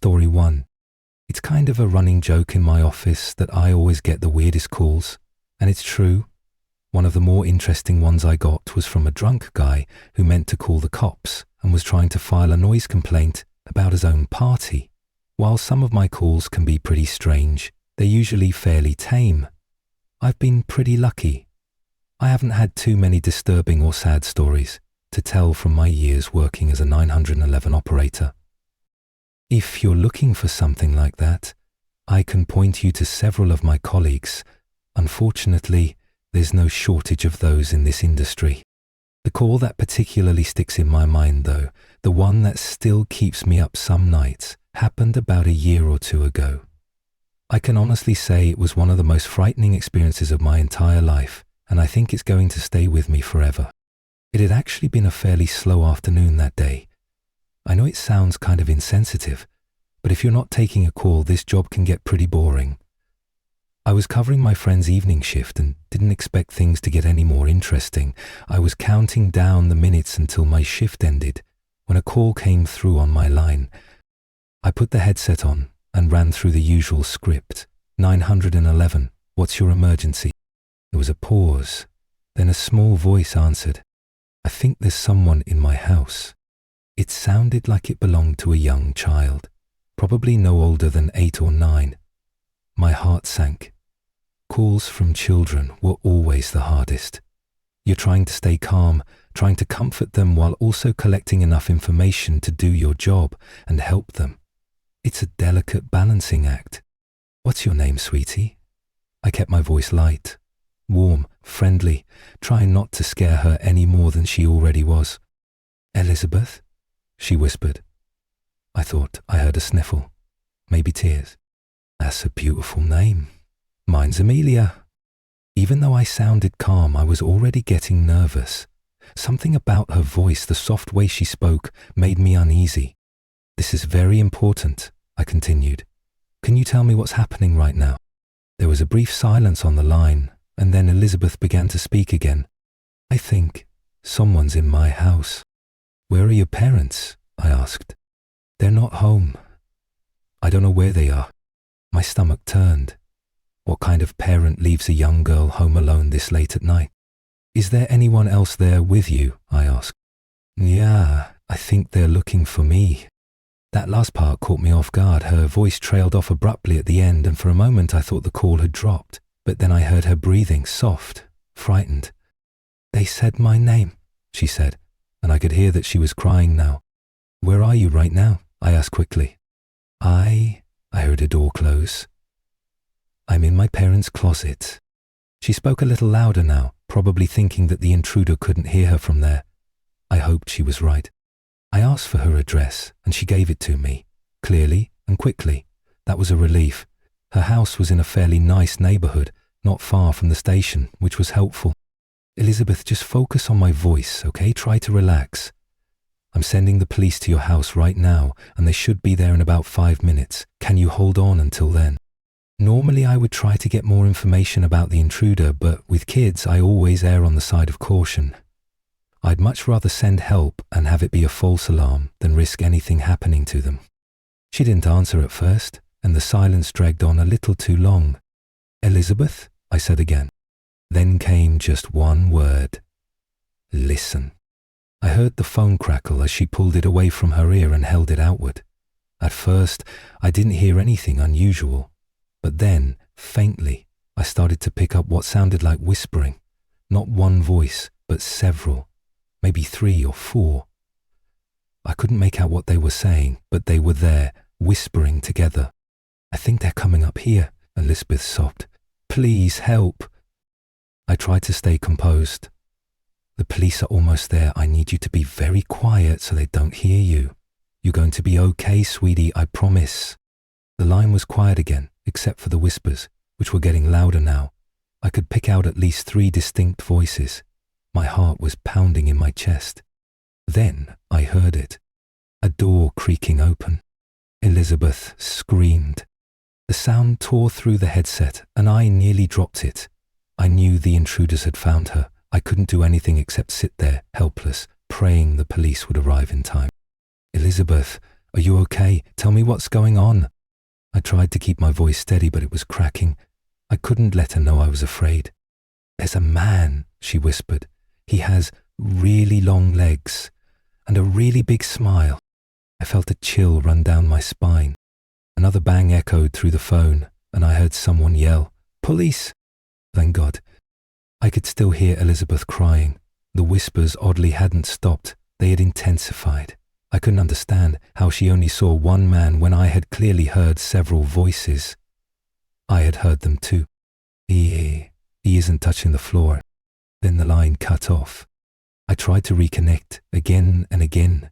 Story 1. It's kind of a running joke in my office that I always get the weirdest calls, and it's true. One of the more interesting ones I got was from a drunk guy who meant to call the cops and was trying to file a noise complaint about his own party. While some of my calls can be pretty strange, they're usually fairly tame. I've been pretty lucky. I haven't had too many disturbing or sad stories to tell from my years working as a 911 operator. If you're looking for something like that, I can point you to several of my colleagues. Unfortunately, there's no shortage of those in this industry. The call that particularly sticks in my mind though, the one that still keeps me up some nights, happened about a year or two ago. I can honestly say it was one of the most frightening experiences of my entire life, and I think it's going to stay with me forever. It had actually been a fairly slow afternoon that day. I know it sounds kind of insensitive, but if you're not taking a call, this job can get pretty boring. I was covering my friend's evening shift and didn't expect things to get any more interesting. I was counting down the minutes until my shift ended when a call came through on my line. I put the headset on and ran through the usual script. 911, what's your emergency? There was a pause, then a small voice answered, I think there's someone in my house. It sounded like it belonged to a young child, probably no older than 8 or 9. My heart sank. Calls from children were always the hardest. You're trying to stay calm, trying to comfort them while also collecting enough information to do your job and help them. It's a delicate balancing act. What's your name, sweetie? I kept my voice light, warm, friendly, trying not to scare her any more than she already was. Elizabeth? She whispered. I thought I heard a sniffle, maybe tears. That's a beautiful name. Mine's Amelia. Even though I sounded calm, I was already getting nervous. Something about her voice, the soft way she spoke, made me uneasy. This is very important, I continued. Can you tell me what's happening right now? There was a brief silence on the line, and then Elizabeth began to speak again. I think someone's in my house. Where are your parents? I asked. They're not home. I don't know where they are. My stomach turned. What kind of parent leaves a young girl home alone this late at night? Is there anyone else there with you? I asked. Yeah, I think they're looking for me. That last part caught me off guard. Her voice trailed off abruptly at the end, and for a moment I thought the call had dropped. But then I heard her breathing, soft, frightened. They said my name, she said, and I could hear that she was crying now. Where are you right now? I asked quickly. I heard a door close. I'm in my parents' closet. She spoke a little louder now, probably thinking that the intruder couldn't hear her from there. I hoped she was right. I asked for her address, and she gave it to me, clearly and quickly. That was a relief. Her house was in a fairly nice neighborhood, not far from the station, which was helpful. Elizabeth, just focus on my voice, okay? Try to relax. I'm sending the police to your house right now, and they should be there in about 5 minutes. Can you hold on until then? Normally I would try to get more information about the intruder, but with kids I always err on the side of caution. I'd much rather send help and have it be a false alarm than risk anything happening to them. She didn't answer at first, and the silence dragged on a little too long. Elizabeth? I said again. Then came just one word. Listen. I heard the phone crackle as she pulled it away from her ear and held it outward. At first, I didn't hear anything unusual, but then, faintly, I started to pick up what sounded like whispering. Not one voice, but several, maybe 3 or 4. I couldn't make out what they were saying, but they were there, whispering together. I think they're coming up here, Elizabeth sobbed. Please help. I tried to stay composed. The police are almost there. I need you to be very quiet so they don't hear you. You're going to be okay, sweetie, I promise. The line was quiet again, except for the whispers, which were getting louder now. I could pick out at least 3 distinct voices. My heart was pounding in my chest. Then I heard it. A door creaking open. Elizabeth screamed. The sound tore through the headset, and I nearly dropped it. I knew the intruders had found her. I couldn't do anything except sit there, helpless, praying the police would arrive in time. Elizabeth, Are you okay? Tell me what's going on." I tried to keep my voice steady, but it was cracking. I couldn't let her know I was afraid. "There's a man," she whispered. "He has really long legs and a really big smile." I felt a chill run down my spine. Another bang echoed through the phone, and I heard someone yell, "Police!" Thank God. I could still hear Elizabeth crying. The whispers oddly hadn't stopped. They had intensified. I couldn't understand how she only saw one man when I had clearly heard several voices. I had heard them too. He isn't touching the floor." Then the line cut off. I tried to reconnect again and again,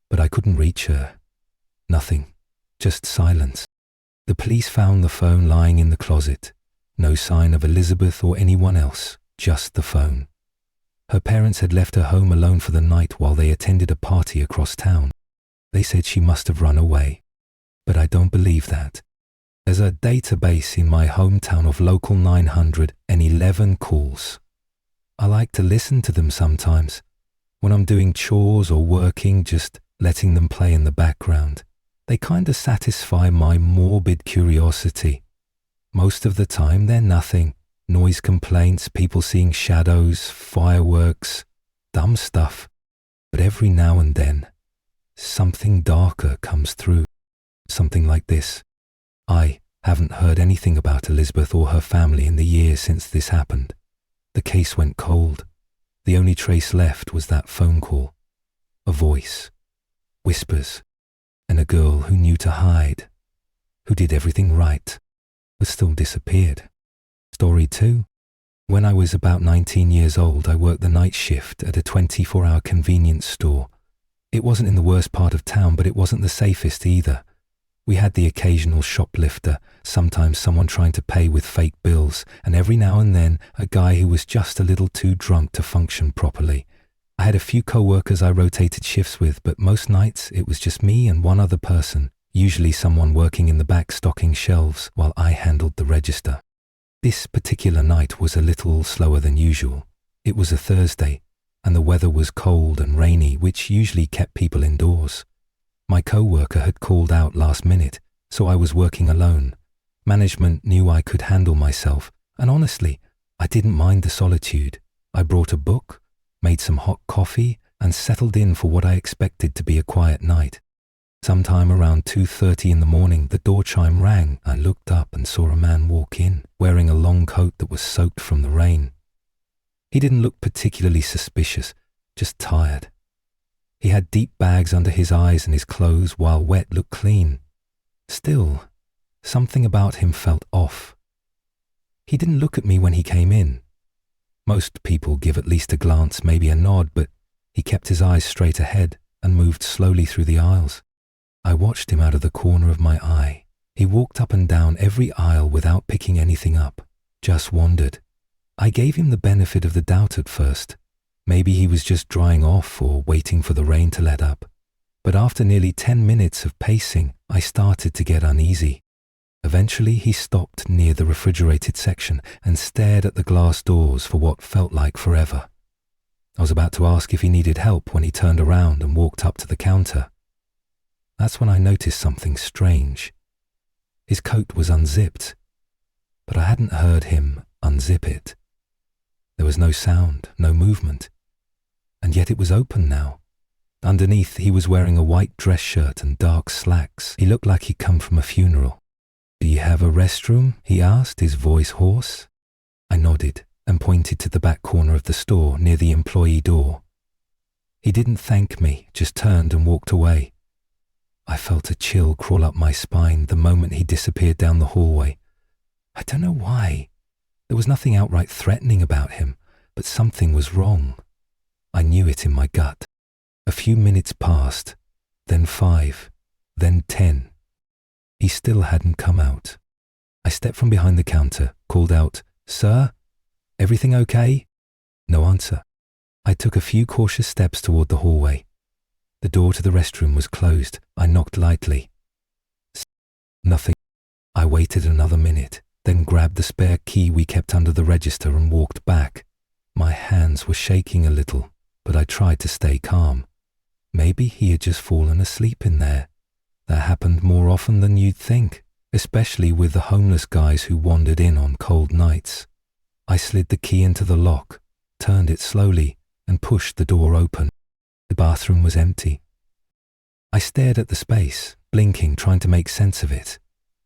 but I couldn't reach her. Nothing, just silence. The police found the phone lying in the closet. No sign of Elizabeth or anyone else, just the phone. Her parents had left her home alone for the night while they attended a party across town. They said she must have run away, but I don't believe that. There's a database in my hometown of local 911 calls. I like to listen to them sometimes, when I'm doing chores or working, just letting them play in the background. They kinda satisfy my morbid curiosity. Most of the time they're nothing. Noise complaints, people seeing shadows, fireworks, dumb stuff. But every now and then, something darker comes through. Something like this. I haven't heard anything about Elizabeth or her family in the years since this happened. The case went cold. The only trace left was that phone call. A voice, whispers, and a girl who knew to hide, who did everything right, but still disappeared. Story 2. When I was about 19 years old, I worked the night shift at a 24-hour convenience store. It wasn't in the worst part of town, but it wasn't the safest either. We had the occasional shoplifter, sometimes someone trying to pay with fake bills, and every now and then a guy who was just a little too drunk to function properly. I had a few co-workers I rotated shifts with, but most nights it was just me and one other person, usually someone working in the back stocking shelves while I handled the register. This particular night was a little slower than usual. It was a Thursday, and the weather was cold and rainy, which usually kept people indoors. My co-worker had called out last minute, so I was working alone. Management knew I could handle myself, and honestly, I didn't mind the solitude. I brought a book, made some hot coffee, and settled in for what I expected to be a quiet night. Sometime around 2:30 in the morning, the door chime rang. I looked up and saw a man walk in, wearing a long coat that was soaked from the rain. He didn't look particularly suspicious, just tired. He had deep bags under his eyes, and his clothes, while wet, looked clean. Still, something about him felt off. He didn't look at me when he came in. Most people give at least a glance, maybe a nod, but he kept his eyes straight ahead and moved slowly through the aisles. I watched him out of the corner of my eye. He walked up and down every aisle without picking anything up, just wandered. I gave him the benefit of the doubt at first. Maybe he was just drying off or waiting for the rain to let up. But after nearly 10 minutes of pacing, I started to get uneasy. Eventually, he stopped near the refrigerated section and stared at the glass doors for what felt like forever. I was about to ask if he needed help when he turned around and walked up to the counter. That's when I noticed something strange. His coat was unzipped, but I hadn't heard him unzip it. There was no sound, no movement, and yet it was open now. Underneath, he was wearing a white dress shirt and dark slacks. He looked like he'd come from a funeral. "Do you have a restroom?" he asked, his voice hoarse. I nodded and pointed to the back corner of the store near the employee door. He didn't thank me, just turned and walked away. I felt a chill crawl up my spine the moment he disappeared down the hallway. I don't know why. There was nothing outright threatening about him, but something was wrong. I knew it in my gut. A few minutes passed, then 5, then 10. He still hadn't come out. I stepped from behind the counter, called out, "Sir, everything okay?" No answer. I took a few cautious steps toward the hallway. The door to the restroom was closed. I knocked lightly. Nothing. I waited another minute, then grabbed the spare key we kept under the register and walked back. My hands were shaking a little, but I tried to stay calm. Maybe he had just fallen asleep in there. That happened more often than you'd think, especially with the homeless guys who wandered in on cold nights. I slid the key into the lock, turned it slowly, and pushed the door open. The bathroom was empty. I stared at the space, blinking, trying to make sense of it.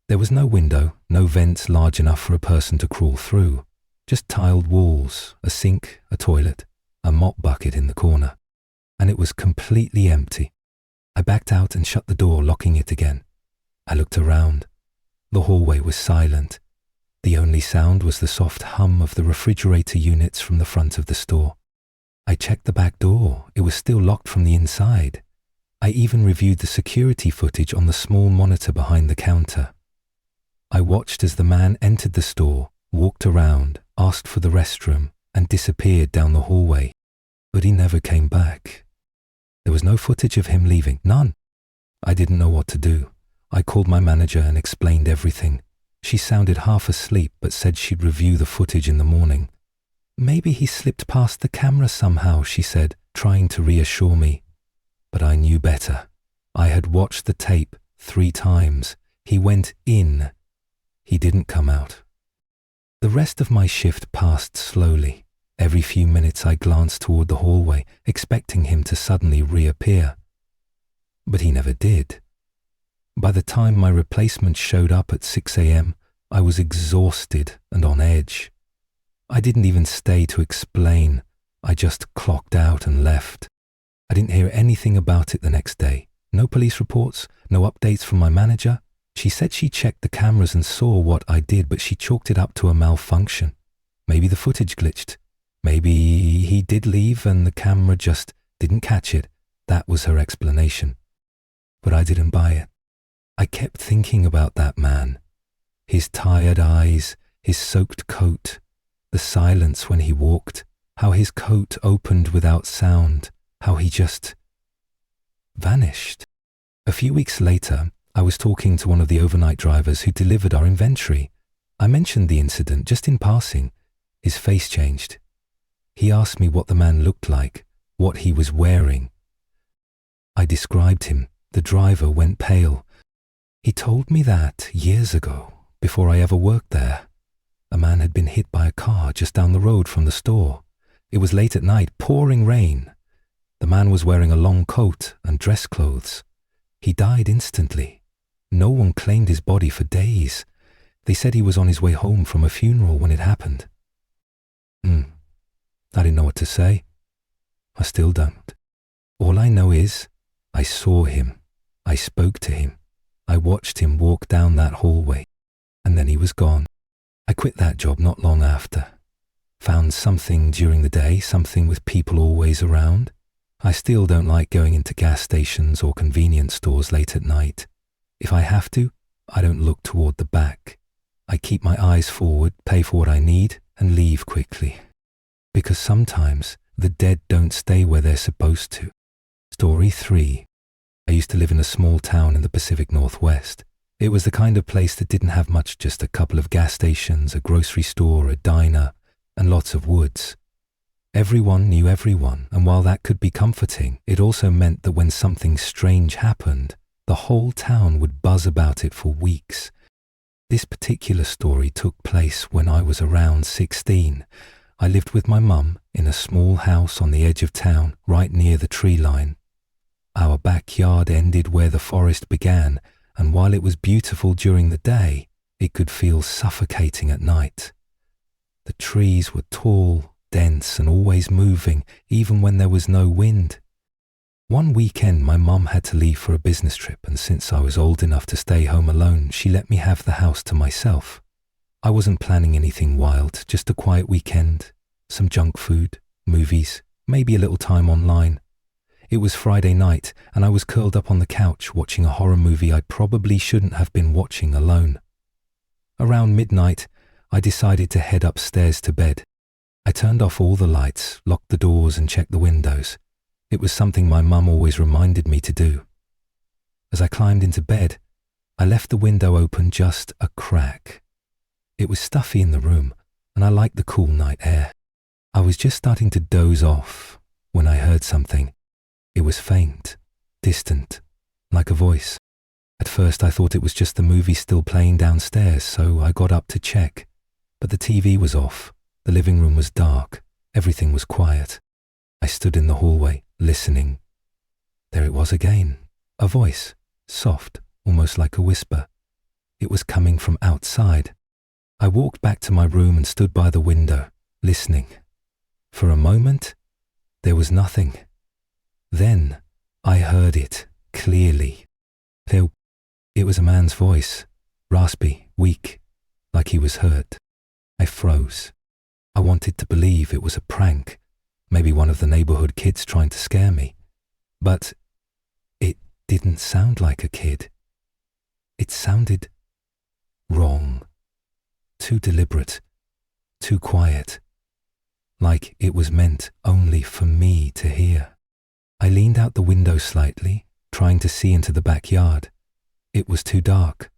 There was no window, no vents large enough for a person to crawl through. Just tiled walls, a sink, a toilet, a mop bucket in the corner. And it was completely empty. I backed out and shut the door, locking it again. I looked around. The hallway was silent. The only sound was the soft hum of the refrigerator units from the front of the store. I checked the back door. It was still locked from the inside. I even reviewed the security footage on the small monitor behind the counter. I watched as the man entered the store, walked around, asked for the restroom, and disappeared down the hallway. But he never came back. There was no footage of him leaving, none. I didn't know what to do. I called my manager and explained everything. She sounded half asleep but said she'd review the footage in the morning. Maybe he slipped past the camera somehow, she said, trying to reassure me. But I knew better. I had watched the tape 3 times. He went in. He didn't come out. The rest of my shift passed slowly. Every few minutes I glanced toward the hallway, expecting him to suddenly reappear. But he never did. By the time my replacement showed up at 6 a.m., I was exhausted and on edge. I didn't even stay to explain. I just clocked out and left. I didn't hear anything about it the next day. No police reports, no updates from my manager. She said she checked the cameras and saw what I did, but she chalked it up to a malfunction. Maybe the footage glitched. Maybe he did leave and the camera just didn't catch it. That was her explanation. But I didn't buy it. I kept thinking about that man. His tired eyes, his soaked coat, the silence when he walked, how his coat opened without sound, how he just vanished. A few weeks later, I was talking to one of the overnight drivers who delivered our inventory. I mentioned the incident just in passing. His face changed. He asked me what the man looked like, what he was wearing. I described him. The driver went pale. He told me that years ago, before I ever worked there. A man had been hit by a car just down the road from the store. It was late at night, pouring rain. The man was wearing a long coat and dress clothes. He died instantly. No one claimed his body for days. They said he was on his way home from a funeral when it happened. I didn't know what to say. I still don't. All I know is I saw him. I spoke to him. I watched him walk down that hallway. And then he was gone. I quit that job not long after. Found something during the day, something with people always around. I still don't like going into gas stations or convenience stores late at night. If I have to, I don't look toward the back. I keep my eyes forward, pay for what I need, and leave quickly. Because sometimes the dead don't stay where they're supposed to. Story 3. I used to live in a small town in the Pacific Northwest. It was the kind of place that didn't have much, just a couple of gas stations, a grocery store, a diner, and lots of woods. Everyone knew everyone, and while that could be comforting, it also meant that when something strange happened, the whole town would buzz about it for weeks. This particular story took place when I was around 16. I lived with my mum in a small house on the edge of town, right near the tree line. Our backyard ended where the forest began, and while it was beautiful during the day, it could feel suffocating at night. The trees were tall, dense, and always moving, even when there was no wind. One weekend, my mum had to leave for a business trip, and since I was old enough to stay home alone, she let me have the house to myself. I wasn't planning anything wild, just a quiet weekend, some junk food, movies, maybe a little time online. It was Friday night, and I was curled up on the couch watching a horror movie I probably shouldn't have been watching alone. Around midnight, I decided to head upstairs to bed. I turned off all the lights, locked the doors, and checked the windows. It was something my mum always reminded me to do. As I climbed into bed, I left the window open just a crack. It was stuffy in the room, and I liked the cool night air. I was just starting to doze off when I heard something. It was faint, distant, like a voice. At first I thought it was just the movie still playing downstairs, so I got up to check. But the TV was off, the living room was dark, everything was quiet. I stood in the hallway, listening. There it was again, a voice, soft, almost like a whisper. It was coming from outside. I walked back to my room and stood by the window, listening. For a moment, there was nothing. Then I heard it clearly. It was a man's voice, raspy, weak, like he was hurt. I froze. I wanted to believe it was a prank, maybe one of the neighborhood kids trying to scare me. But it didn't sound like a kid. It sounded wrong, too deliberate, too quiet, like it was meant only for me to hear. I leaned out the window slightly, trying to see into the backyard. It was too dark.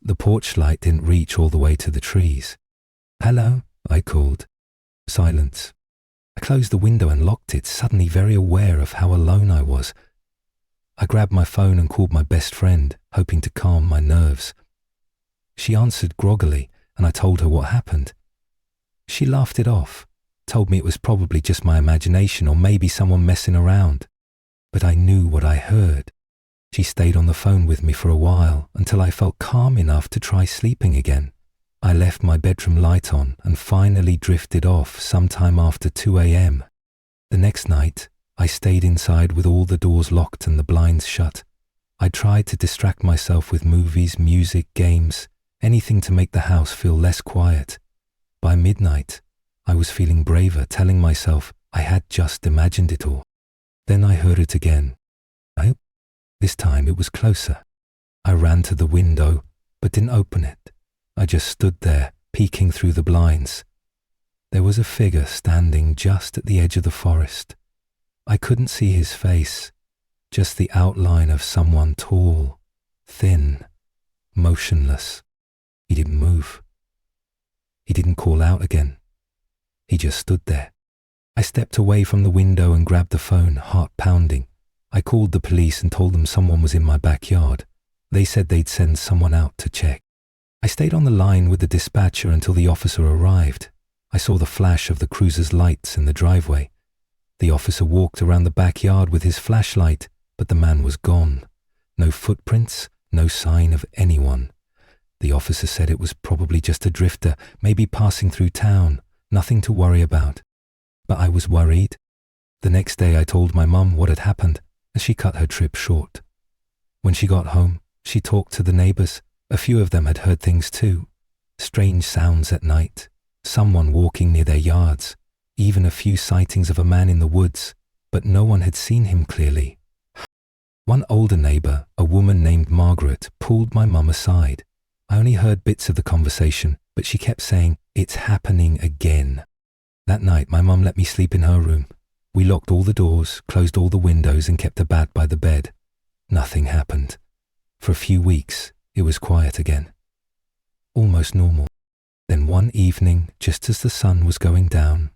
The porch light didn't reach all the way to the trees. "Hello," I called. Silence. I closed the window and locked it, suddenly very aware of how alone I was. I grabbed my phone and called my best friend, hoping to calm my nerves. She answered groggily, and I told her what happened. She laughed it off, told me it was probably just my imagination or maybe someone messing around. But I knew what I heard. She stayed on the phone with me for a while until I felt calm enough to try sleeping again. I left my bedroom light on and finally drifted off sometime after 2 a.m. The next night, I stayed inside with all the doors locked and the blinds shut. I tried to distract myself with movies, music, games, anything to make the house feel less quiet. By midnight, I was feeling braver, telling myself I had just imagined it all. Then I heard it again. This time it was closer. I ran to the window, but didn't open it. I just stood there, peeking through the blinds. There was a figure standing just at the edge of the forest. I couldn't see his face, just the outline of someone tall, thin, motionless. He didn't move. He didn't call out again. He just stood there. I stepped away from the window and grabbed the phone, heart pounding. I called the police and told them someone was in my backyard. They said they'd send someone out to check. I stayed on the line with the dispatcher until the officer arrived. I saw the flash of the cruiser's lights in the driveway. The officer walked around the backyard with his flashlight, but the man was gone. No footprints, no sign of anyone. The officer said it was probably just a drifter, maybe passing through town, nothing to worry about. But I was worried. The next day I told my mum what had happened, and she cut her trip short. When she got home, she talked to the neighbors. A few of them had heard things too. Strange sounds at night, someone walking near their yards, even a few sightings of a man in the woods, but no one had seen him clearly. One older neighbor, a woman named Margaret, pulled my mum aside. I only heard bits of the conversation, but she kept saying, "It's happening again." That night, my mum let me sleep in her room. We locked all the doors, closed all the windows, and kept a bat by the bed. Nothing happened. For a few weeks, it was quiet again. Almost normal. Then one evening, just as the sun was going down,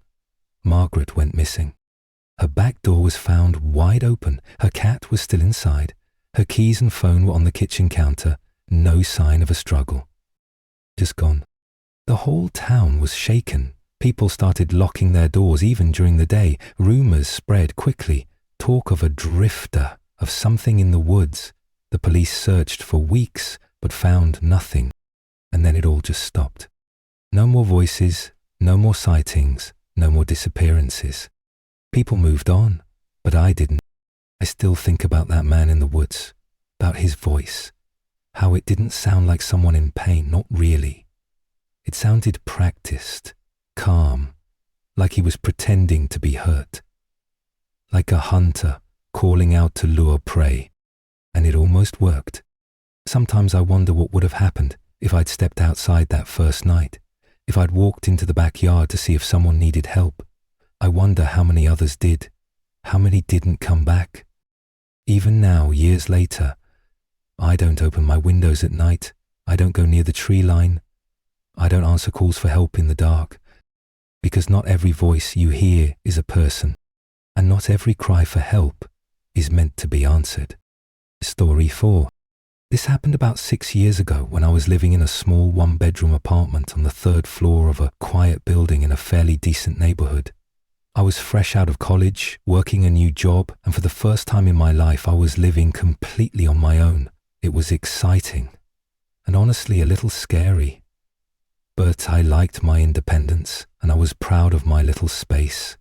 Margaret went missing. Her back door was found wide open. Her cat was still inside. Her keys and phone were on the kitchen counter. No sign of a struggle. Just gone. The whole town was shaken. People started locking their doors even during the day. Rumors spread quickly. Talk of a drifter, of something in the woods. The police searched for weeks, but found nothing. And then it all just stopped. No more voices, no more sightings, no more disappearances. People moved on, but I didn't. I still think about that man in the woods, about his voice, how it didn't sound like someone in pain, not really. It sounded practiced, calm, like he was pretending to be hurt. Like a hunter calling out to lure prey. And it almost worked. Sometimes I wonder what would have happened if I'd stepped outside that first night, if I'd walked into the backyard to see if someone needed help. I wonder how many others did, how many didn't come back. Even now, years later, I don't open my windows at night. I don't go near the tree line. I don't answer calls for help in the dark. Because not every voice you hear is a person, and not every cry for help is meant to be answered. Story 4. This happened about 6 years ago when I was living in a small one-bedroom apartment on the third floor of a quiet building in a fairly decent neighborhood. I was fresh out of college, working a new job, and for the first time in my life I was living completely on my own. It was exciting, and honestly a little scary. But I liked my independence, and I was proud of my little space.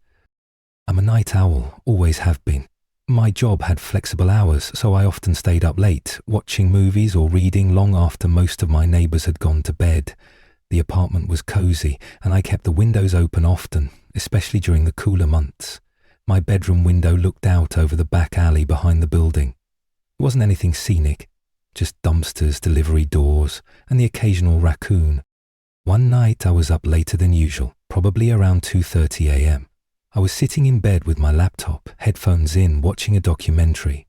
I'm a night owl, always have been. My job had flexible hours, so I often stayed up late, watching movies or reading long after most of my neighbors had gone to bed. The apartment was cozy, and I kept the windows open often, especially during the cooler months. My bedroom window looked out over the back alley behind the building. It wasn't anything scenic, just dumpsters, delivery doors, and the occasional raccoon. One night I was up later than usual, probably around 2:30 a.m. I was sitting in bed with my laptop, headphones in, watching a documentary.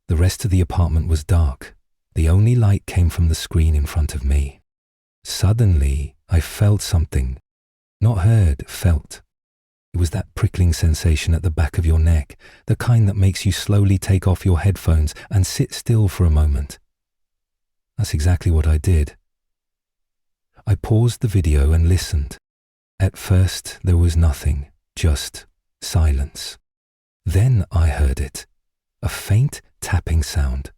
The rest of the apartment was dark. The only light came from the screen in front of me. Suddenly, I felt something. Not heard, felt. It was that prickling sensation at the back of your neck, the kind that makes you slowly take off your headphones and sit still for a moment. That's exactly what I did. I paused the video and listened. At first, there was nothing, just silence. Then I heard it, a faint tapping sound,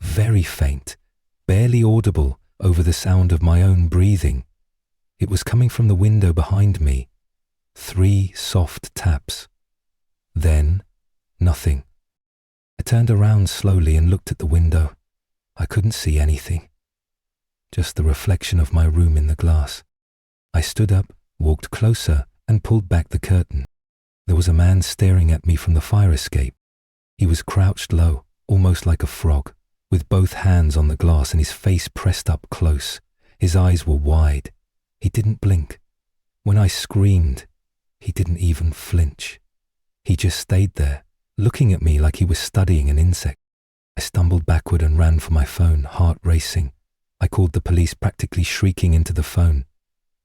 very faint, barely audible over the sound of my own breathing. It was coming from the window behind me. 3 soft taps. Then, nothing. I turned around slowly and looked at the window. I couldn't see anything, just the reflection of my room in the glass. I stood up, walked closer, and pulled back the curtain. There was a man staring at me from the fire escape. He was crouched low, almost like a frog, with both hands on the glass and his face pressed up close. His eyes were wide. He didn't blink. When I screamed, he didn't even flinch. He just stayed there, looking at me like he was studying an insect. I stumbled backward and ran for my phone, heart racing. I called the police, practically shrieking into the phone.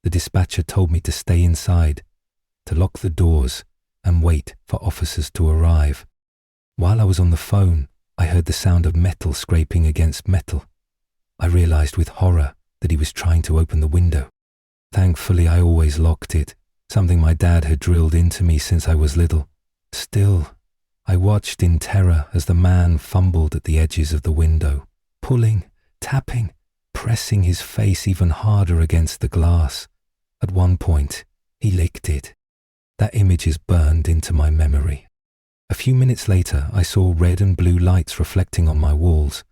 The dispatcher told me to stay inside, to lock the doors, and wait for officers to arrive. While I was on the phone, I heard the sound of metal scraping against metal. I realized with horror that he was trying to open the window. Thankfully, I always locked it, something my dad had drilled into me since I was little. Still, I watched in terror as the man fumbled at the edges of the window, pulling, tapping, pressing his face even harder against the glass. At one point, he licked it. That image is burned into my memory. A few minutes later, I saw red and blue lights reflecting on my walls.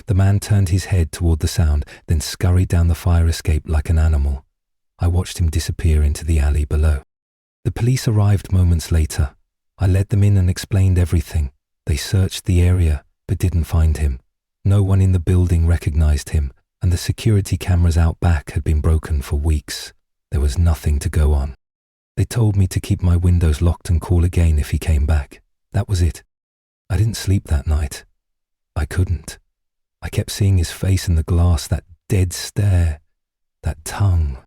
The man turned his head toward the sound, then scurried down the fire escape like an animal. I watched him disappear into the alley below. The police arrived moments later. I led them in and explained everything. They searched the area, but didn't find him. No one in the building recognized him, and the security cameras out back had been broken for weeks. There was nothing to go on. They told me to keep my windows locked and call again if he came back. That was it. I didn't sleep that night. I couldn't. I kept seeing his face in the glass, that dead stare, that tongue.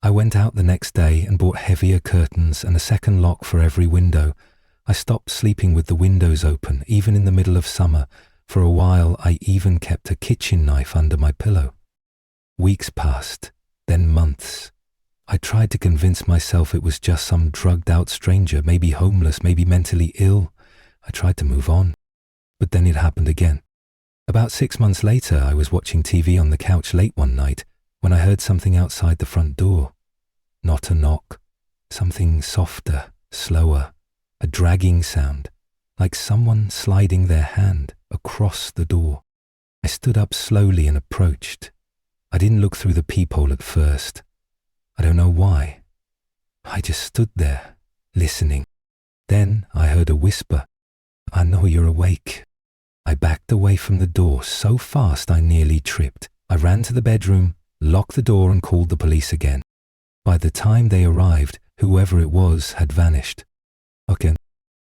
I went out the next day and bought heavier curtains and a second lock for every window. I stopped sleeping with the windows open, even in the middle of summer. For a while, I even kept a kitchen knife under my pillow. Weeks passed, then months. I tried to convince myself it was just some drugged-out stranger, maybe homeless, maybe mentally ill. I tried to move on. But then it happened again. About 6 months later, I was watching TV on the couch late one night when I heard something outside the front door. Not a knock. Something softer, slower, a dragging sound, like someone sliding their hand across the door. I stood up slowly and approached. I didn't look through the peephole at first. I don't know why. I just stood there, listening. Then I heard a whisper. "I know you're awake." I backed away from the door so fast I nearly tripped. I ran to the bedroom, locked the door and called the police again. By the time they arrived, whoever it was had vanished. Okay.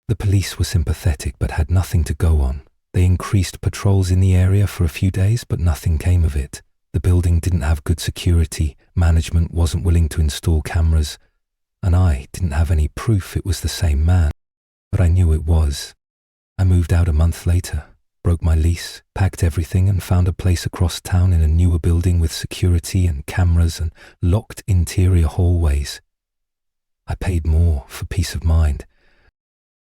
The police were sympathetic but had nothing to go on. They increased patrols in the area for a few days, but nothing came of it. The building didn't have good security, management wasn't willing to install cameras, and I didn't have any proof it was the same man. But I knew it was. I moved out a month later, broke my lease, packed everything and found a place across town in a newer building with security and cameras and locked interior hallways. I paid more for peace of mind.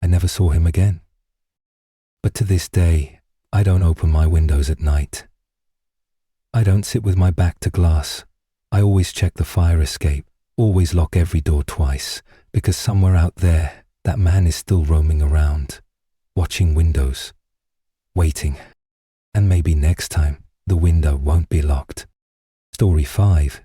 I never saw him again. But to this day, I don't open my windows at night. I don't sit with my back to glass. I always check the fire escape, always lock every door twice, because somewhere out there, that man is still roaming around, watching windows, waiting. And maybe next time, the window won't be locked. Story 5.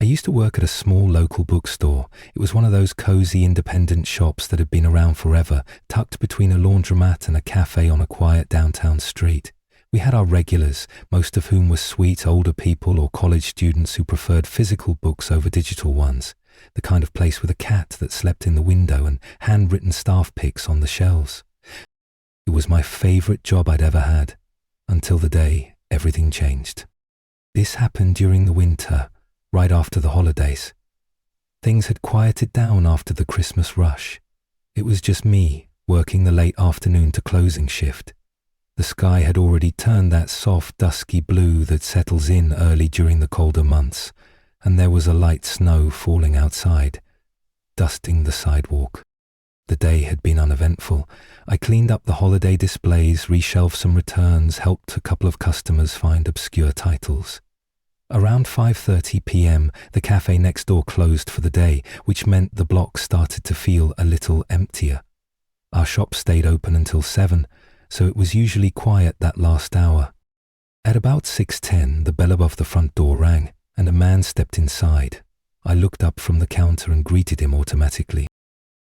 I used to work at a small local bookstore. It was one of those cozy independent shops that had been around forever, tucked between a laundromat and a cafe on a quiet downtown street. We had our regulars, most of whom were sweet older people or college students who preferred physical books over digital ones, the kind of place with a cat that slept in the window and handwritten staff pics on the shelves. It was my favorite job I'd ever had, until the day everything changed. This happened during the winter, right after the holidays. Things had quieted down after the Christmas rush. It was just me, working the late afternoon to closing shift. The sky had already turned that soft, dusky blue that settles in early during the colder months, and there was a light snow falling outside, dusting the sidewalk. The day had been uneventful. I cleaned up the holiday displays, reshelved some returns, helped a couple of customers find obscure titles. Around 5:30 p.m, the cafe next door closed for the day, which meant the block started to feel a little emptier. Our shop stayed open until 7, so it was usually quiet that last hour. At about 6:10, the bell above the front door rang, and a man stepped inside. I looked up from the counter and greeted him automatically.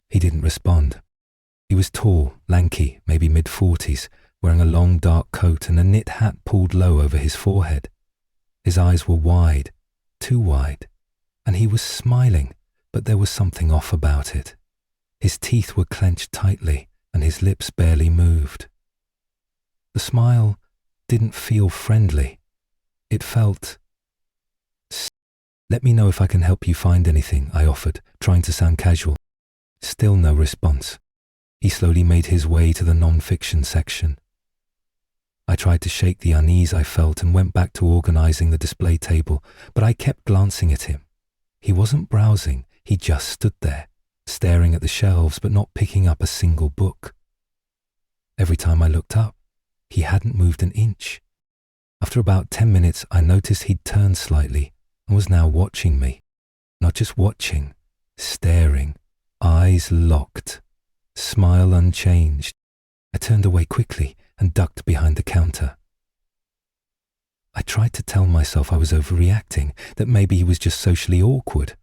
He didn't respond. He was tall, lanky, maybe mid-40s, wearing a long dark coat and a knit hat pulled low over his forehead. His eyes were wide, too wide, and he was smiling, but there was something off about it. His teeth were clenched tightly, and his lips barely moved. The smile didn't feel friendly. It felt... "Let me know if I can help you find anything," I offered, trying to sound casual. Still no response. He slowly made his way to the non-fiction section. I tried to shake the unease I felt and went back to organizing the display table, but I kept glancing at him. He wasn't browsing, he just stood there, staring at the shelves but not picking up a single book. Every time I looked up, he hadn't moved an inch. After about 10 minutes, I noticed he'd turned slightly and was now watching me. Not just watching, staring, eyes locked, smile unchanged. I turned away quickly and ducked behind the counter. I tried to tell myself I was overreacting, that maybe he was just socially awkward.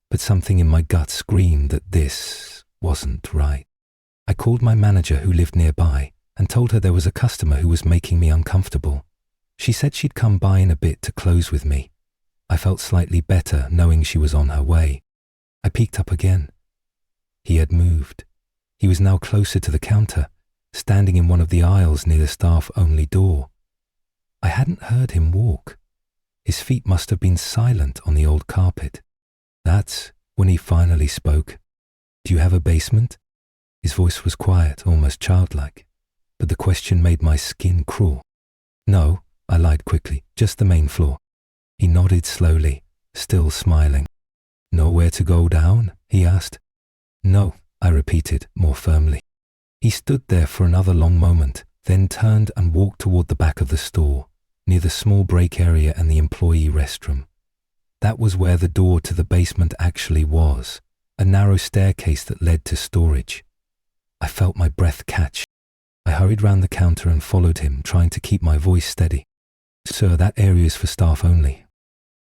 But something in my gut screamed that this wasn't right. I called my manager who lived nearby and told her there was a customer who was making me uncomfortable. She said she'd come by in a bit to close with me. I felt slightly better knowing she was on her way. I peeked up again. He had moved. He was now closer to the counter, standing in one of the aisles near the staff-only door. I hadn't heard him walk. His feet must have been silent on the old carpet. That's when he finally spoke. "Do you have a basement?" His voice was quiet, almost childlike, but the question made my skin crawl. "No," I lied quickly, "just the main floor." He nodded slowly, still smiling. "Nowhere to go down?" he asked. "No," I repeated more firmly. He stood there for another long moment, then turned and walked toward the back of the store, near the small break area and the employee restroom. That was where the door to the basement actually was, a narrow staircase that led to storage. I felt my breath catch. I hurried round the counter and followed him, trying to keep my voice steady. "Sir, that area is for staff only."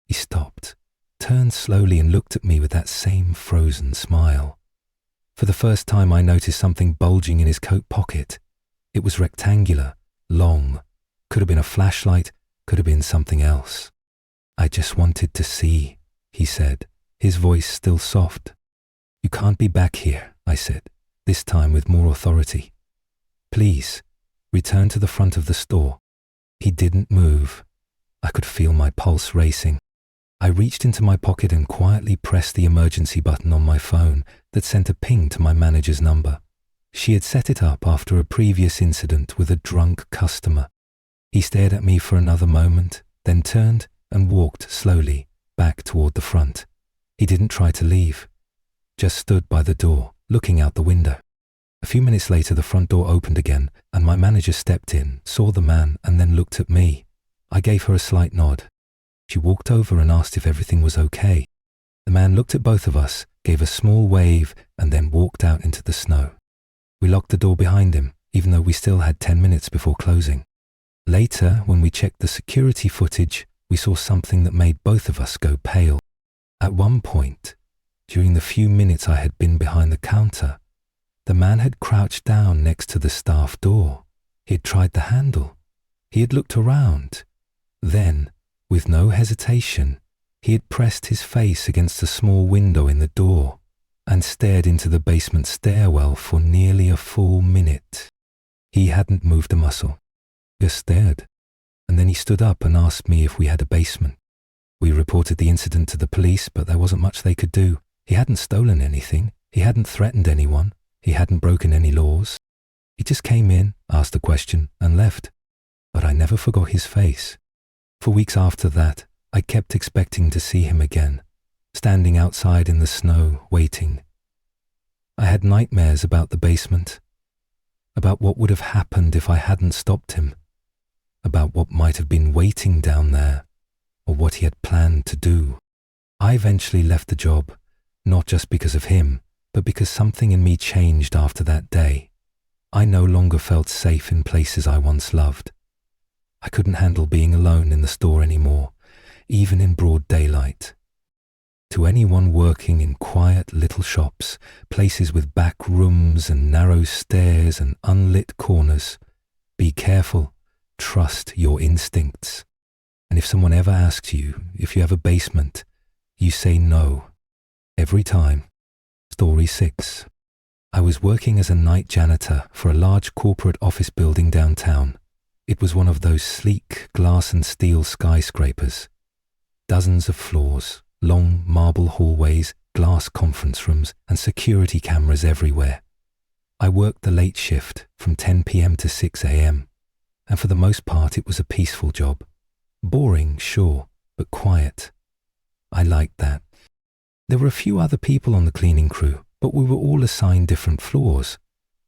He stopped, turned slowly and looked at me with that same frozen smile. For the first time, I noticed something bulging in his coat pocket. It was rectangular, long, could have been a flashlight, could have been something else. "I just wanted to see," he said, his voice still soft. "You can't be back here," I said, this time with more authority. "Please, return to the front of the store." He didn't move. I could feel my pulse racing. I reached into my pocket and quietly pressed the emergency button on my phone that sent a ping to my manager's number. She had set it up after a previous incident with a drunk customer. He stared at me for another moment, then turned and walked slowly back toward the front. He didn't try to leave, just stood by the door, looking out the window. A few minutes later, the front door opened again, and my manager stepped in, saw the man, and then looked at me. I gave her a slight nod. She walked over and asked if everything was okay. The man looked at both of us, gave a small wave, and then walked out into the snow. We locked the door behind him, even though we still had 10 minutes before closing. Later, when we checked the security footage, we saw something that made both of us go pale. At one point, during the few minutes I had been behind the counter, the man had crouched down next to the staff door. He had tried the handle. He had looked around. Then, with no hesitation, he had pressed his face against a small window in the door and stared into the basement stairwell for nearly a full minute. He hadn't moved a muscle, just stared, and then he stood up and asked me if we had a basement. We reported the incident to the police, but there wasn't much they could do. He hadn't stolen anything. He hadn't threatened anyone. He hadn't broken any laws. He just came in, asked a question, and left. But I never forgot his face. For weeks after that, I kept expecting to see him again, standing outside in the snow, waiting. I had nightmares about the basement, about what would have happened if I hadn't stopped him, about what might have been waiting down there, or what he had planned to do. I eventually left the job, not just because of him, but because something in me changed after that day. I no longer felt safe in places I once loved. I couldn't handle being alone in the store anymore, even in broad daylight. To anyone working in quiet little shops, places with back rooms and narrow stairs and unlit corners, be careful, trust your instincts. And if someone ever asks you if you have a basement, you say no. Every time. Story 6. I was working as a night janitor for a large corporate office building downtown. It was one of those sleek glass and steel skyscrapers. Dozens of floors, long marble hallways, glass conference rooms, and security cameras everywhere. I worked the late shift from 10 p.m. to 6 a.m., and for the most part it was a peaceful job. Boring, sure, but quiet. I liked that. There were a few other people on the cleaning crew, but we were all assigned different floors.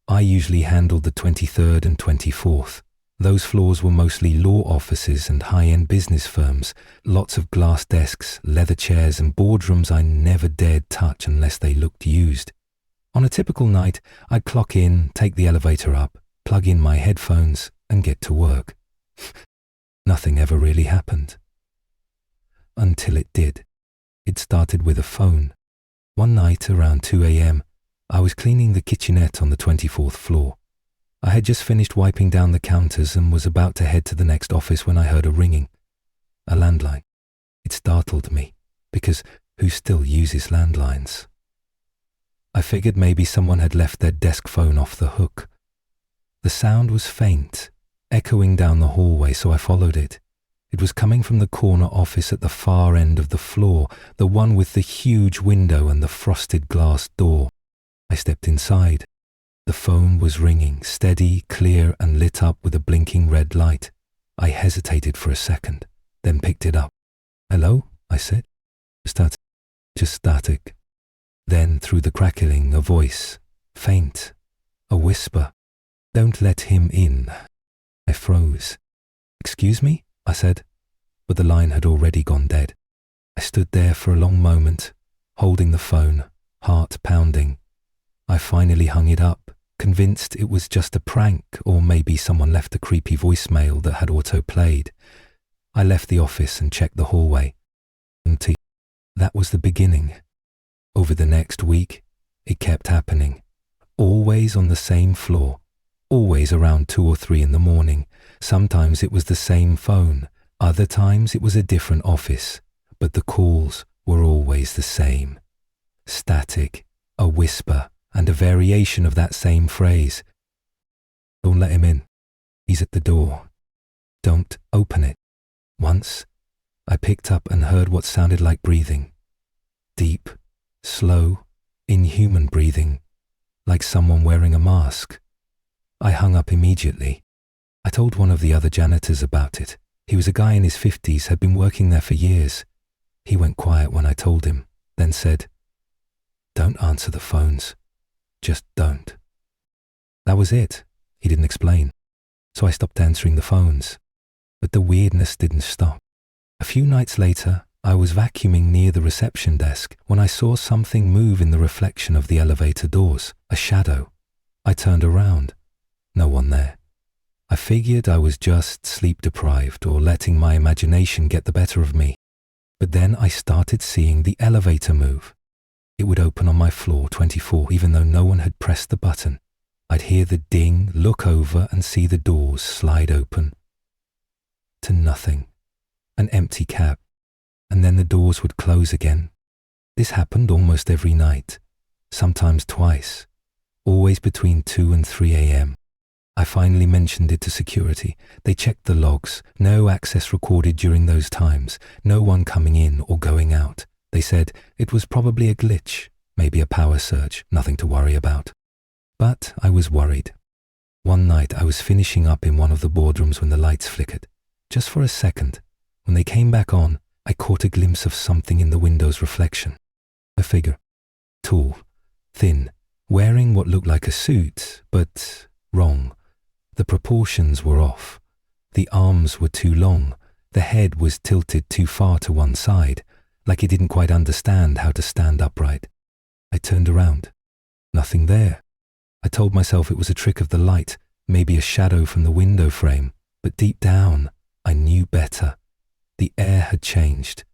I usually handled the 23rd and 24th. Those floors were mostly law offices and high-end business firms, lots of glass desks, leather chairs, and boardrooms I never dared touch unless they looked used. On a typical night, I'd clock in, take the elevator up, plug in my headphones, and get to work. Nothing ever really happened. Until it did. It started with a phone. One night around 2 a.m., I was cleaning the kitchenette on the 24th floor. I had just finished wiping down the counters and was about to head to the next office when I heard a ringing. A landline. It startled me, because who still uses landlines? I figured maybe someone had left their desk phone off the hook. The sound was faint, echoing down the hallway, so I followed it. It was coming from the corner office at the far end of the floor, the one with the huge window and the frosted glass door. I stepped inside. The phone was ringing, steady, clear, and lit up with a blinking red light. I hesitated for a second, then picked it up. "Hello?" I said. Just static. Then, through the crackling, a voice, faint, a whisper. "Don't let him in." I froze. "Excuse me?" I said, but the line had already gone dead. I stood there for a long moment, holding the phone, heart pounding. I finally hung it up, convinced it was just a prank, or maybe someone left a creepy voicemail that had auto-played. I left the office and checked the hallway. That was the beginning. Over the next week, it kept happening. Always on the same floor, always around 2 or 3 in the morning. Sometimes it was the same phone, other times it was a different office, but the calls were always the same. Static, a whisper, and a variation of that same phrase. "Don't let him in. He's at the door. Don't open it." Once, I picked up and heard what sounded like breathing. Deep, slow, inhuman breathing. like someone wearing a mask. I hung up immediately. I told one of the other janitors about it. He was a guy in his 50s, had been working there for years. He went quiet when I told him, then said, "Don't answer the phones. Just don't." That was it. He didn't explain. So I stopped answering the phones. But the weirdness didn't stop. A few nights later, I was vacuuming near the reception desk when I saw something move in the reflection of the elevator doors, a shadow. I turned around. No one there. I figured I was just sleep deprived or letting my imagination get the better of me. But then I started seeing the elevator move. It would open on my floor 24 even though no one had pressed the button. I'd hear the ding, look over and see the doors slide open. To nothing. An empty cab. And then the doors would close again. This happened almost every night, sometimes twice, always between 2 and 3 a.m. I finally mentioned it to security. They checked the logs, no access recorded during those times, no one coming in or going out. They said it was probably a glitch, maybe a power surge, nothing to worry about. But I was worried. One night I was finishing up in one of the boardrooms when the lights flickered. Just for a second. When they came back on, I caught a glimpse of something in the window's reflection. A figure. Tall, thin, wearing what looked like a suit, but wrong. The proportions were off. The arms were too long. The head was tilted too far to one side, like it didn't quite understand how to stand upright. I turned around. Nothing there. I told myself it was a trick of the light, maybe a shadow from the window frame, but deep down, I knew better. The air had changed.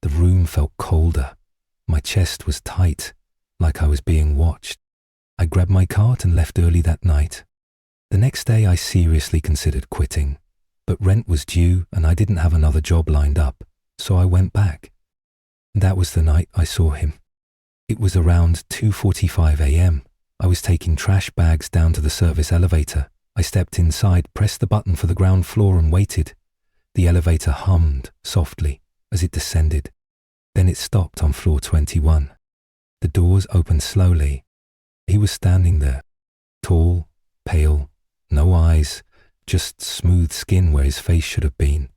The room felt colder. My chest was tight, like I was being watched. I grabbed my cart and left early that night. The next day I seriously considered quitting, but rent was due and I didn't have another job lined up, so I went back. That was the night I saw him. It was around 2:45 a.m. I was taking trash bags down to the service elevator. I stepped inside, pressed the button for the ground floor and waited. The elevator hummed softly as it descended. Then it stopped on floor 21. The doors opened slowly. He was standing there, tall, pale, no eyes, just smooth skin where his face should have been,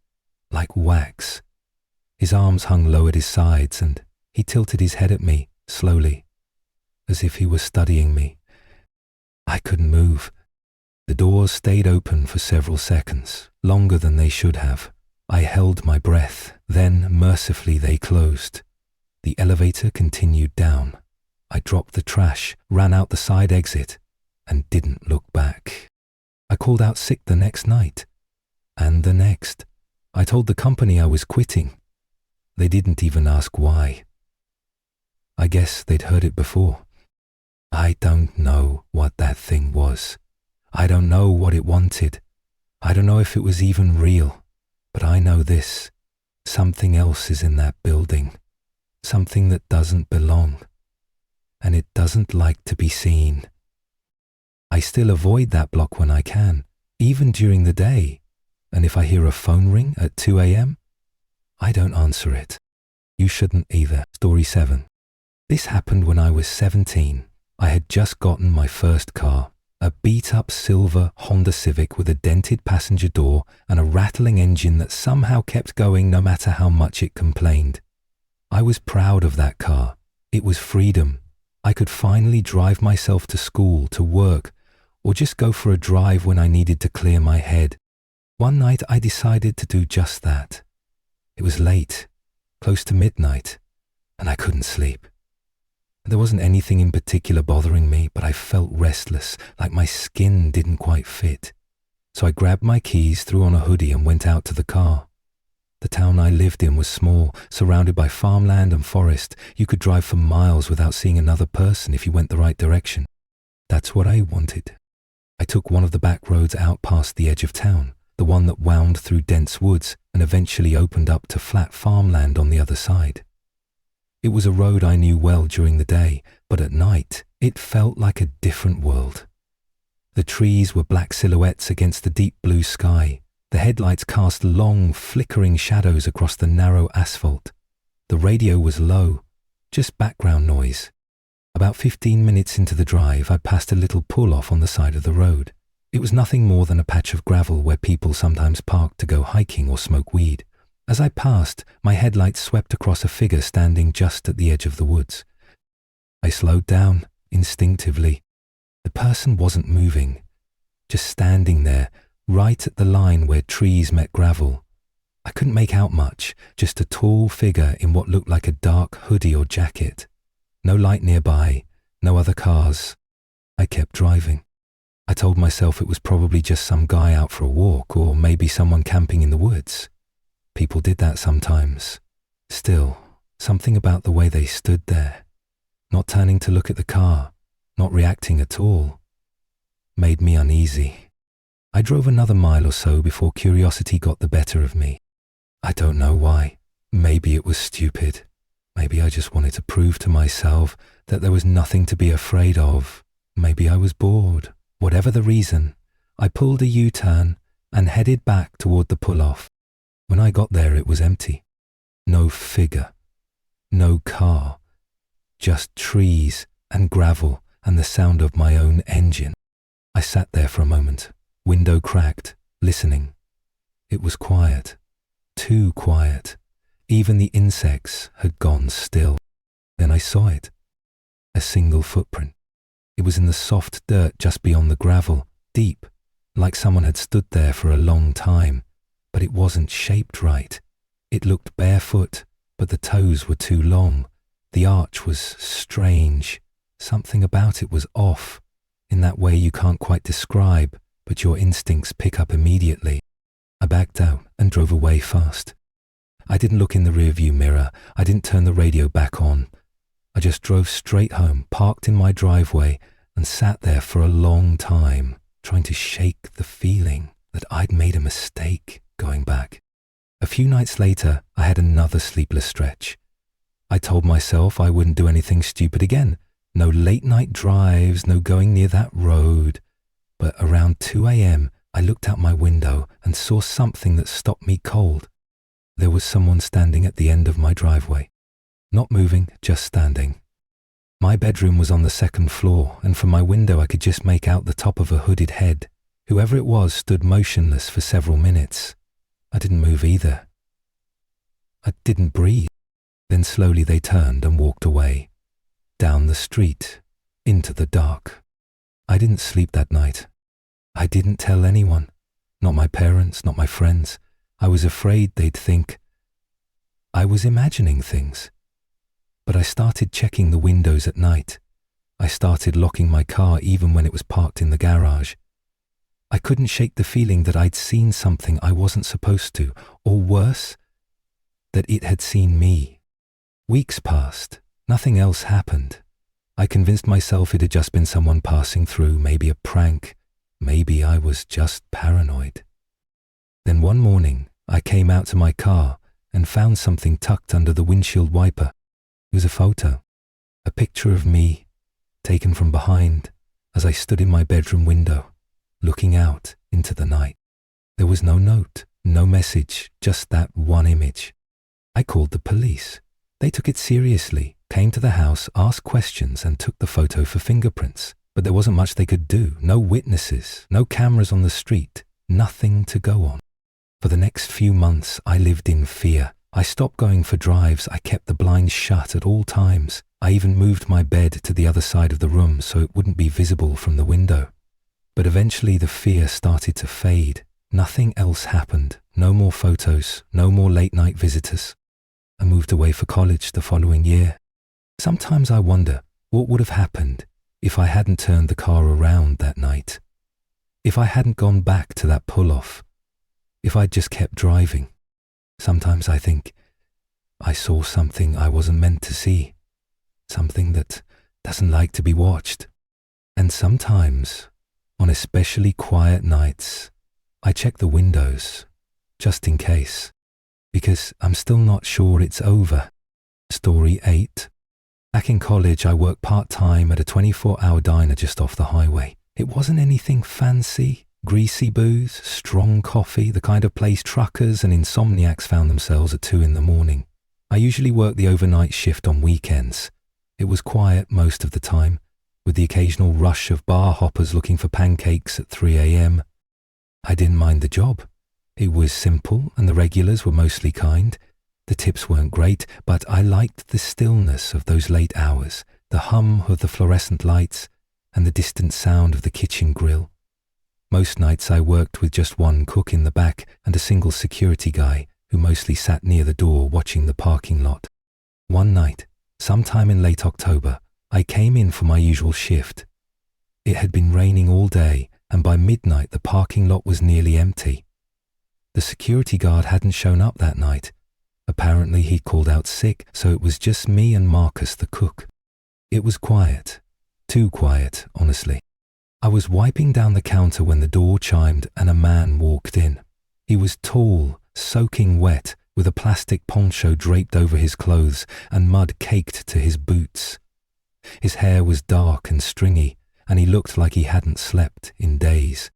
like wax. His arms hung low at his sides and he tilted his head at me, slowly, as if he were studying me. I couldn't move. The doors stayed open for several seconds, longer than they should have. I held my breath, then mercifully they closed. The elevator continued down. I dropped the trash, ran out the side exit, and didn't look back. I called out sick the next night, and the next. I told the company I was quitting. They didn't even ask why. I guess they'd heard it before. I don't know what that thing was. I don't know what it wanted. I don't know if it was even real. But I know this. Something else is in that building. Something that doesn't belong. And it doesn't like to be seen. I still avoid that block when I can, even during the day. And if I hear a phone ring at 2 a.m., I don't answer it. You shouldn't either. Story 7. This happened when I was 17. I had just gotten my first car, a beat-up silver Honda Civic with a dented passenger door and a rattling engine that somehow kept going no matter how much it complained. I was proud of that car. It was freedom. I could finally drive myself to school, to work, or just go for a drive when I needed to clear my head. One night I decided to do just that. It was late, close to midnight, and I couldn't sleep. There wasn't anything in particular bothering me, but I felt restless, like my skin didn't quite fit. So I grabbed my keys, threw on a hoodie and went out to the car. The town I lived in was small, surrounded by farmland and forest. You could drive for miles without seeing another person if you went the right direction. That's what I wanted. I took one of the back roads out past the edge of town, the one that wound through dense woods and eventually opened up to flat farmland on the other side. It was a road I knew well during the day, but at night it felt like a different world. The trees were black silhouettes against the deep blue sky. The headlights cast long, flickering shadows across the narrow asphalt. The radio was low, just background noise. About 15 minutes into the drive, I passed a little pull-off on the side of the road. It was nothing more than a patch of gravel where people sometimes parked to go hiking or smoke weed. As I passed, my headlights swept across a figure standing just at the edge of the woods. I slowed down, instinctively. The person wasn't moving, just standing there, right at the line where trees met gravel. I couldn't make out much, just a tall figure in what looked like a dark hoodie or jacket. No light nearby, no other cars. I kept driving. I told myself it was probably just some guy out for a walk, or maybe someone camping in the woods. People did that sometimes. Still, something about the way they stood there, not turning to look at the car, not reacting at all, made me uneasy. I drove another mile or so before curiosity got the better of me. I don't know why. Maybe it was stupid. Maybe I just wanted to prove to myself that there was nothing to be afraid of. Maybe I was bored. Whatever the reason, I pulled a U-turn and headed back toward the pull-off. When I got there, it was empty. No figure. No car. Just trees and gravel and the sound of my own engine. I sat there for a moment, window cracked, listening. It was quiet. Too quiet. Even the insects had gone still. Then I saw it. A single footprint. It was in the soft dirt just beyond the gravel, deep, like someone had stood there for a long time, but it wasn't shaped right. It looked barefoot, but the toes were too long. The arch was strange. Something about it was off, in that way you can't quite describe, but your instincts pick up immediately. I backed out and drove away fast. I didn't look in the rearview mirror. I didn't turn the radio back on. I just drove straight home, parked in my driveway, and sat there for a long time, trying to shake the feeling that I'd made a mistake going back. A few nights later, I had another sleepless stretch. I told myself I wouldn't do anything stupid again. No late-night drives, no going near that road. But around 2 a.m., I looked out my window and saw something that stopped me cold. There was someone standing at the end of my driveway. Not moving, just standing. My bedroom was on the second floor, and from my window I could just make out the top of a hooded head. Whoever it was stood motionless for several minutes. I didn't move either. I didn't breathe. Then slowly they turned and walked away. Down the street, into the dark. I didn't sleep that night. I didn't tell anyone. Not my parents, not my friends. I was afraid they'd think I was imagining things. But I started checking the windows at night. I started locking my car even when it was parked in the garage. I couldn't shake the feeling that I'd seen something I wasn't supposed to, or worse, that it had seen me. Weeks passed. Nothing else happened. I convinced myself it had just been someone passing through, maybe a prank. Maybe I was just paranoid. Then one morning, I came out to my car and found something tucked under the windshield wiper. It was a photo, a picture of me, taken from behind as I stood in my bedroom window, looking out into the night. There was no note, no message, just that one image. I called the police. They took it seriously, came to the house, asked questions, and took the photo for fingerprints. But there wasn't much they could do. No witnesses, no cameras on the street, nothing to go on. For the next few months, I lived in fear. I stopped going for drives. I kept the blinds shut at all times. I even moved my bed to the other side of the room so it wouldn't be visible from the window. But eventually the fear started to fade. Nothing else happened. No more photos, no more late-night visitors. I moved away for college the following year. Sometimes I wonder what would have happened if I hadn't turned the car around that night. If I hadn't gone back to that pull-off. If I'd just kept driving. Sometimes I think I saw something I wasn't meant to see. Something that doesn't like to be watched. And sometimes, on especially quiet nights, I check the windows, just in case, because I'm still not sure it's over. Story 8. Back in college, I worked part-time at a 24-hour diner just off the highway. It wasn't anything fancy. Greasy booze, strong coffee, the kind of place truckers and insomniacs found themselves at 2 in the morning. I usually worked the overnight shift on weekends. It was quiet most of the time, with the occasional rush of bar hoppers looking for pancakes at 3 a.m. I didn't mind the job. It was simple and the regulars were mostly kind. The tips weren't great, but I liked the stillness of those late hours, the hum of the fluorescent lights, and the distant sound of the kitchen grill. Most nights I worked with just one cook in the back and a single security guy who mostly sat near the door watching the parking lot. One night, sometime in late October, I came in for my usual shift. It had been raining all day, and by midnight the parking lot was nearly empty. The security guard hadn't shown up that night. Apparently he'd called out sick, so it was just me and Marcus the cook. It was quiet. Too quiet, honestly. I was wiping down the counter when the door chimed and a man walked in. He was tall, soaking wet, with a plastic poncho draped over his clothes and mud caked to his boots. His hair was dark and stringy, and he looked like he hadn't slept in days.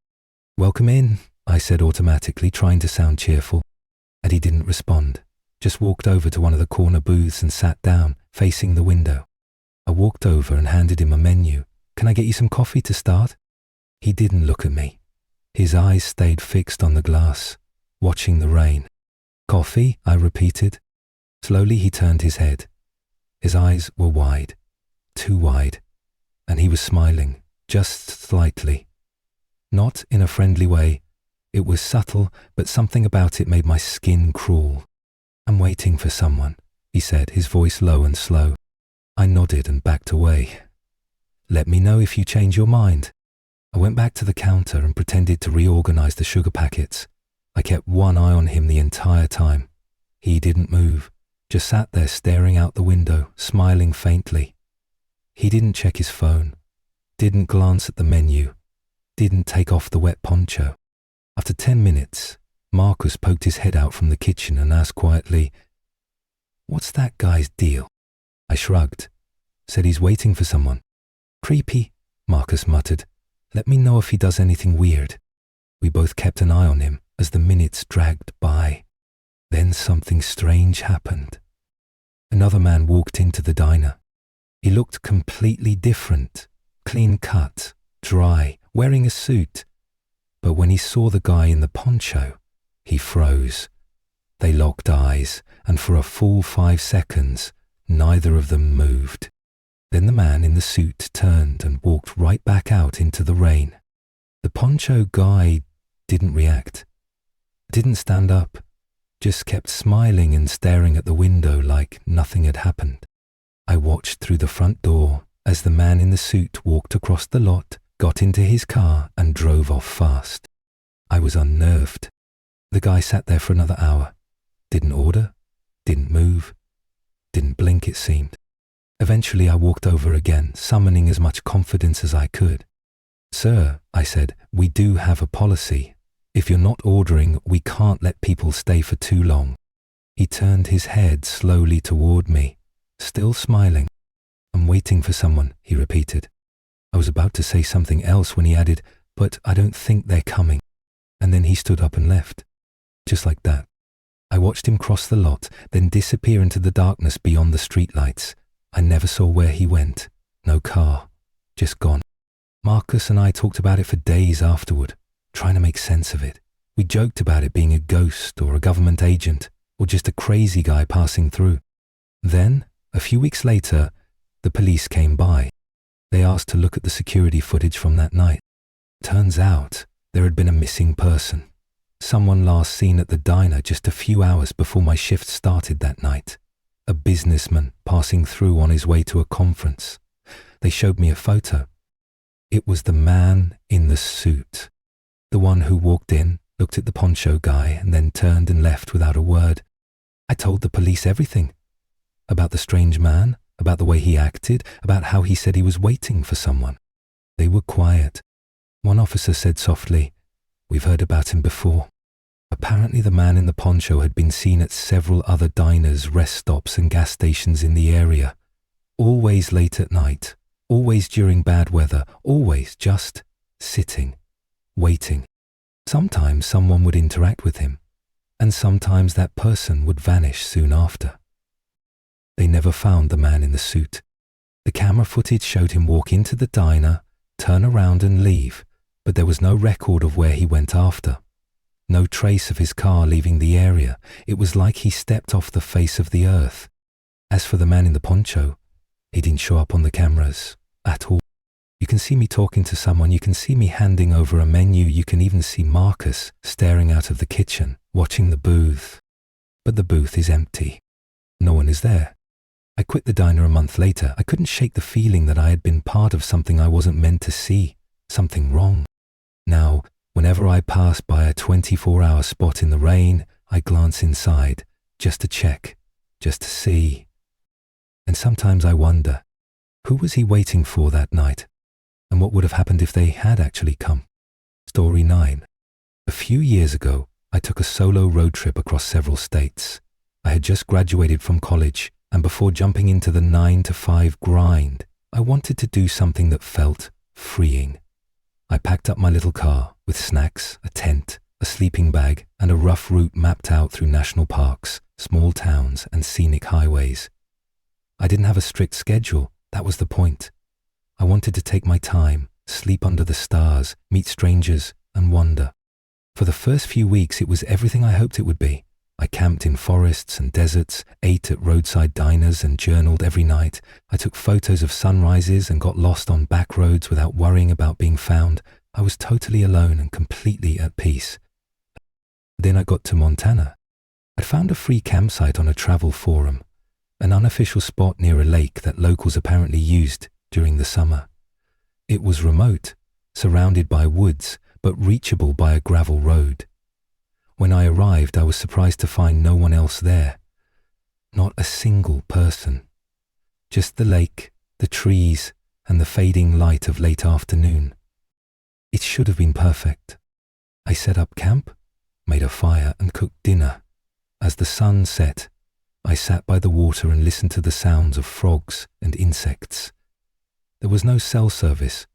"Welcome in," I said automatically, trying to sound cheerful. And he didn't respond, just walked over to one of the corner booths and sat down, facing the window. I walked over and handed him a menu. "Can I get you some coffee to start?" He didn't look at me. His eyes stayed fixed on the glass, watching the rain. "Coffee?" I repeated. Slowly he turned his head. His eyes were wide, too wide, and he was smiling, just slightly. Not in a friendly way. It was subtle, but something about it made my skin crawl. "I'm waiting for someone," he said, his voice low and slow. I nodded and backed away. "Let me know if you change your mind." I went back to the counter and pretended to reorganize the sugar packets. I kept one eye on him the entire time. He didn't move, just sat there staring out the window, smiling faintly. He didn't check his phone, didn't glance at the menu, didn't take off the wet poncho. After 10 minutes, Marcus poked his head out from the kitchen and asked quietly, "What's that guy's deal?" I shrugged, said he's waiting for someone. "Creepy," Marcus muttered. "Let me know if he does anything weird." We both kept an eye on him as the minutes dragged by. Then something strange happened. Another man walked into the diner. He looked completely different, clean-cut, dry, wearing a suit. But when he saw the guy in the poncho, he froze. They locked eyes, and for a full 5 seconds, neither of them moved. Then the man in the suit turned and walked right back out into the rain. The poncho guy didn't react, didn't stand up, just kept smiling and staring at the window like nothing had happened. I watched through the front door as the man in the suit walked across the lot, got into his car and drove off fast. I was unnerved. The guy sat there for another hour. Didn't order, didn't move, didn't blink, it seemed. Eventually I walked over again, summoning as much confidence as I could. "Sir," I said, "we do have a policy. If you're not ordering, we can't let people stay for too long." He turned his head slowly toward me, still smiling. "I'm waiting for someone," he repeated. I was about to say something else when he added, "But I don't think they're coming." And then he stood up and left. Just like that. I watched him cross the lot, then disappear into the darkness beyond the streetlights. I never saw where he went. No car. Just gone. Marcus and I talked about it for days afterward, trying to make sense of it. We joked about it being a ghost or a government agent or just a crazy guy passing through. Then, a few weeks later, the police came by. They asked to look at the security footage from that night. Turns out, there had been a missing person. Someone last seen at the diner just a few hours before my shift started that night. A businessman passing through on his way to a conference. They showed me a photo. It was the man in the suit. The one who walked in, looked at the poncho guy, and then turned and left without a word. I told the police everything. About the strange man, about the way he acted, about how he said he was waiting for someone. They were quiet. One officer said softly, "We've heard about him before." Apparently the man in the poncho had been seen at several other diners, rest stops and gas stations in the area. Always late at night, always during bad weather, always just sitting, waiting. Sometimes someone would interact with him, and sometimes that person would vanish soon after. They never found the man in the suit. The camera footage showed him walk into the diner, turn around and leave, but there was no record of where he went after. No trace of his car leaving the area. It was like he stepped off the face of the earth. As for the man in the poncho, he didn't show up on the cameras at all. You can see me talking to someone, you can see me handing over a menu, you can even see Marcus staring out of the kitchen, watching the booth. But the booth is empty. No one is there. I quit the diner a month later. I couldn't shake the feeling that I had been part of something I wasn't meant to see, something wrong. Now, whenever I pass by a 24-hour spot in the rain, I glance inside, just to check, just to see. And sometimes I wonder, who was he waiting for that night? And what would have happened if they had actually come? Story 9. A few years ago, I took a solo road trip across several states. I had just graduated from college, and before jumping into the 9-to-5 grind, I wanted to do something that felt freeing. I packed up my little car with snacks, a tent, a sleeping bag, and a rough route mapped out through national parks, small towns, and scenic highways. I didn't have a strict schedule, that was the point. I wanted to take my time, sleep under the stars, meet strangers, and wander. For the first few weeks, it was everything I hoped it would be. I camped in forests and deserts, ate at roadside diners, and journaled every night. I took photos of sunrises and got lost on back roads without worrying about being found. I was totally alone and completely at peace. Then I got to Montana. I'd found a free campsite on a travel forum, an unofficial spot near a lake that locals apparently used during the summer. It was remote, surrounded by woods, but reachable by a gravel road. When I arrived, I was surprised to find no one else there. Not a single person. Just the lake, the trees, and the fading light of late afternoon. It should have been perfect. I set up camp, made a fire, and cooked dinner. As the sun set, I sat by the water and listened to the sounds of frogs and insects. There was no cell service,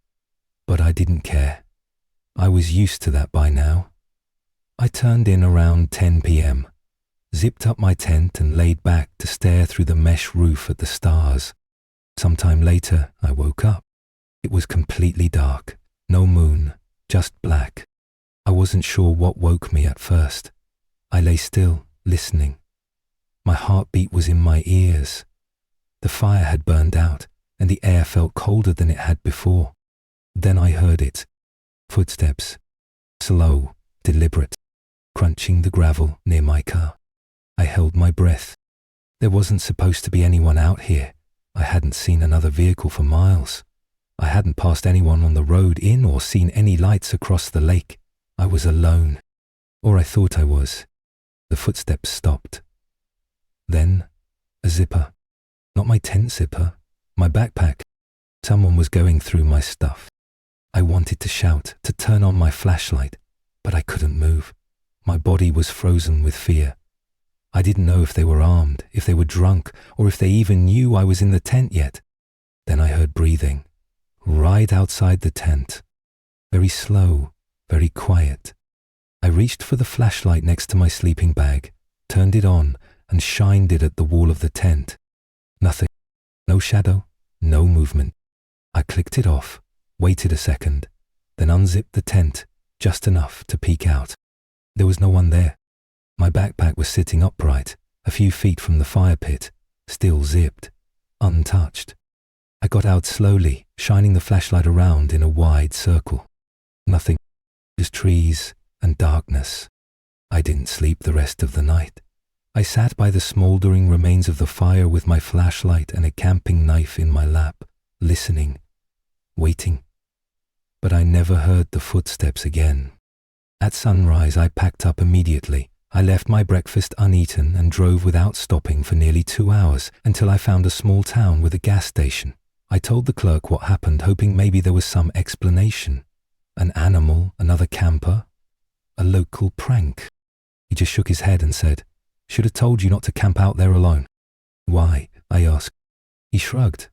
but I didn't care. I was used to that by now. I turned in around 10 p.m., zipped up my tent and laid back to stare through the mesh roof at the stars. Sometime later, I woke up. It was completely dark, no moon, just black. I wasn't sure what woke me at first. I lay still, listening. My heartbeat was in my ears. The fire had burned out, and the air felt colder than it had before. Then I heard it. Footsteps. Slow, deliberate, crunching the gravel near my car. I held my breath. There wasn't supposed to be anyone out here. I hadn't seen another vehicle for miles. I hadn't passed anyone on the road in or seen any lights across the lake. I was alone. Or I thought I was. The footsteps stopped. Then, a zipper. Not my tent zipper, my backpack. Someone was going through my stuff. I wanted to shout, to turn on my flashlight, but I couldn't move. My body was frozen with fear. I didn't know if they were armed, if they were drunk, or if they even knew I was in the tent yet. Then I heard breathing, right outside the tent. Very slow, very quiet. I reached for the flashlight next to my sleeping bag, turned it on, and shined it at the wall of the tent. Nothing. No shadow, no movement. I clicked it off, waited a second, then unzipped the tent, just enough to peek out. There was no one there. My backpack was sitting upright, a few feet from the fire pit, still zipped, untouched. I got out slowly, shining the flashlight around in a wide circle. Nothing, just trees and darkness. I didn't sleep the rest of the night. I sat by the smouldering remains of the fire with my flashlight and a camping knife in my lap, listening, waiting. But I never heard the footsteps again. At sunrise, I packed up immediately. I left my breakfast uneaten and drove without stopping for nearly 2 hours until I found a small town with a gas station. I told the clerk what happened, hoping maybe there was some explanation. An animal, another camper, a local prank. He just shook his head and said, "Should have told you not to camp out there alone." "Why?" I asked. He shrugged.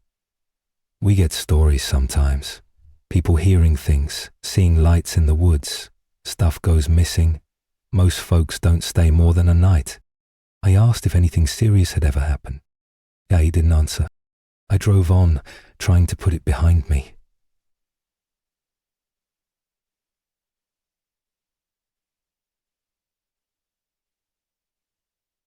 "We get stories sometimes. People hearing things, seeing lights in the woods. Stuff goes missing. Most folks don't stay more than a night." I asked if anything serious had ever happened. Yeah, he didn't answer. I drove on, trying to put it behind me.